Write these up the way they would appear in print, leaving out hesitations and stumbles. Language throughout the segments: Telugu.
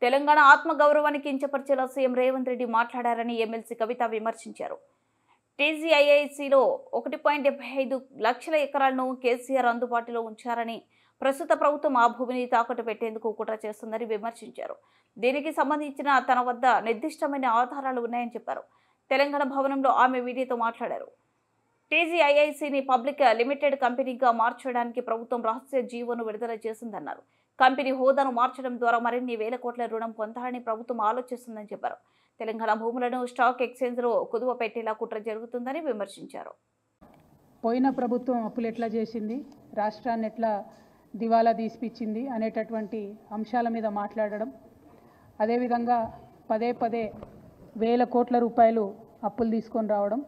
తెలంగాణ ఆత్మగౌరవాన్ని కించపరిచేలా సీఎం రేవంత్ రెడ్డి మాట్లాడారని ఎమ్మెల్సీ కవిత విమర్శించారు. టీజీఐఐసీలో 1.75 లక్షల ఎకరాలను కేసీఆర్ అందుబాటులో ఉంచారని, ప్రస్తుత ప్రభుత్వం ఆ భూమిని తాకట్టు పెట్టేందుకు కుట్ర చేస్తుందని విమర్శించారు. దీనికి సంబంధించిన తన వద్ద నిర్దిష్టమైన ఆధారాలు ఉన్నాయని చెప్పారు. తెలంగాణ భవనంలో ఆమె మీడియాతో మాట్లాడారు. టీజీఐఐసీని పబ్లిక్ లిమిటెడ్ కంపెనీగా మార్చడానికి ప్రభుత్వం రహస్య జీవోను విడుదల చేసిందన్నారు. కంపెనీ హోదాను మార్చడం ద్వారా మరిన్ని వేల కోట్ల రుణం పొందాలని ప్రభుత్వం ఆలోచిస్తుందని చెప్పారు. తెలంగాణ భూములను స్టాక్ ఎక్స్చేంజ్లో కుదువ పెట్టేలా కుట్ర జరుగుతుందని విమర్శించారు. పోయిన ప్రభుత్వం అప్పులు ఎట్లా చేసింది, రాష్ట్రాన్ని ఎట్లా దివాలా తీసిపించింది అనేటటువంటి అంశాల మీద మాట్లాడడం, అదేవిధంగా పదే పదే వేల కోట్ల రూపాయలు అప్పులు తీసుకొని రావడం,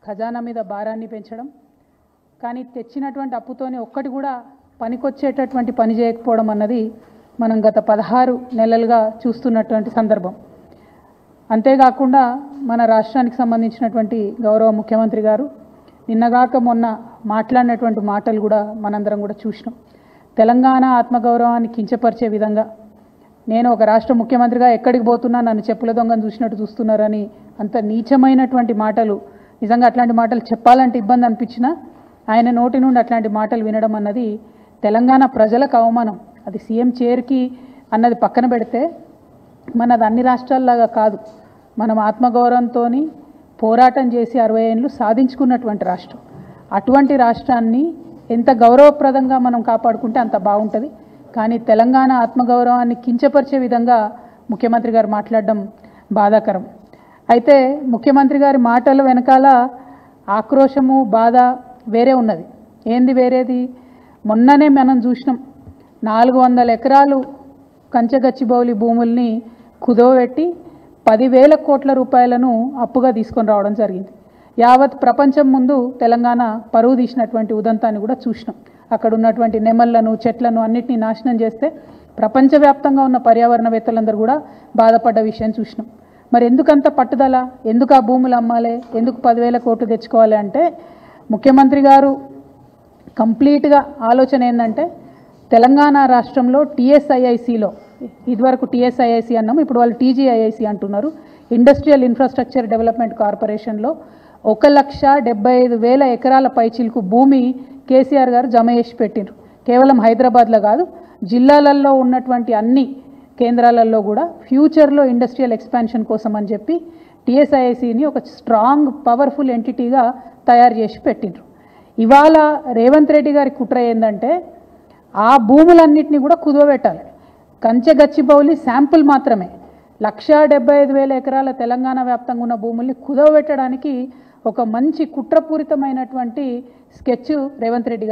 ఖజానా మీద భారాన్ని పెంచడం, కానీ తెచ్చినటువంటి అప్పుతోనే ఒక్కటి కూడా పనికొచ్చేటటువంటి పని చేయకపోవడం అన్నది మనం గత 16 నెలలుగా చూస్తున్నటువంటి సందర్భం. అంతేకాకుండా మన రాష్ట్రానికి సంబంధించినటువంటి గౌరవ ముఖ్యమంత్రి గారు నిన్నగాక మొన్న మాట్లాడినటువంటి మాటలు కూడా మనందరం కూడా చూసినాం. తెలంగాణ ఆత్మగౌరవాన్ని కించపరిచే విధంగా, నేను ఒక రాష్ట్ర ముఖ్యమంత్రిగా ఎక్కడికి పోతున్నా నన్ను చెప్పుల దొంగను చూసినట్టు చూస్తున్నారని అంత నీచమైనటువంటి మాటలు, నిజంగా అట్లాంటి మాటలు చెప్పాలంటే ఇబ్బంది అనిపించినా ఆయన నోటి నుండి అట్లాంటి మాటలు వినడం అన్నది తెలంగాణ ప్రజలకు అవమానం. అది సీఎం చైర్కి అన్నది పక్కన పెడితే మనది అన్ని రాష్ట్రాల్లాగా కాదు. మనం ఆత్మగౌరవంతో పోరాటం చేసి 60 ఏళ్ళు సాధించుకున్నటువంటి రాష్ట్రం. అటువంటి రాష్ట్రాన్ని ఎంత గౌరవప్రదంగా మనం కాపాడుకుంటే అంత బాగుంటుంది. కానీ తెలంగాణ ఆత్మగౌరవాన్ని కించపరిచే విధంగా ముఖ్యమంత్రి గారు మాట్లాడడం బాధాకరం. అయితే ముఖ్యమంత్రి గారి మాటల వెనకాల ఆక్రోశము, బాధ వేరే ఉన్నది. ఏంది వేరేది? మొన్ననే మనం చూసినాం, 400 ఎకరాలు కంచగచ్చిబౌలి భూముల్ని కుదవబెట్టి 10,000 కోట్ల రూపాయలను అప్పుగా తీసుకొని రావడం జరిగింది. యావత్ ప్రపంచం ముందు తెలంగాణ పరువు తీసినటువంటి ఉదంతాన్ని కూడా చూసినాం. అక్కడ ఉన్నటువంటి నెమళ్లను, చెట్లను అన్నిటినీ నాశనం చేస్తే ప్రపంచవ్యాప్తంగా ఉన్న పర్యావరణవేత్తలందరూ కూడా బాధపడ్డ విషయం చూసినాం. మరి ఎందుకంత పట్టుదల? ఎందుకు ఆ భూములు అమ్మాలి? ఎందుకు 10,000 కోట్లు తెచ్చుకోవాలి అంటే, ముఖ్యమంత్రి గారు కంప్లీట్గా ఆలోచన ఏంటంటే, తెలంగాణ రాష్ట్రంలో టీఎస్ఐఐసిలో, ఇదివరకు టీఎస్ఐఐసి అన్నాము, ఇప్పుడు వాళ్ళు టీజీఐఐసి అంటున్నారు, ఇండస్ట్రియల్ ఇన్ఫ్రాస్ట్రక్చర్ డెవలప్మెంట్ కార్పొరేషన్లో 1,75,000 ఎకరాల పైచిలకు భూమి కేసీఆర్ గారు జమ చేసి పెట్టిండ్రు. కేవలం హైదరాబాద్లో కాదు, జిల్లాలలో ఉన్నటువంటి అన్ని కేంద్రాలలో కూడా ఫ్యూచర్లో ఇండస్ట్రియల్ ఎక్స్పాన్షన్ కోసం అని చెప్పి టీఎస్ఐఐసిని ఒక స్ట్రాంగ్ పవర్ఫుల్ ఎంటిటీగా తయారు చేసి పెట్టిండ్రు. ఇవాళ రేవంత్ రెడ్డి గారి కుట్ర ఏంటంటే, ఆ భూములన్నింటినీ కూడా కుదవబెట్టాలి. కంచగచ్చిబౌలి శాంపుల్ మాత్రమే 1,75,000 ఎకరాల తెలంగాణ వ్యాప్తంగా ఉన్న భూముల్ని కుదవబెట్టడానికి ఒక మంచి కుట్రపూరితమైనటువంటి స్కెచ్ రేవంత్ రెడ్డి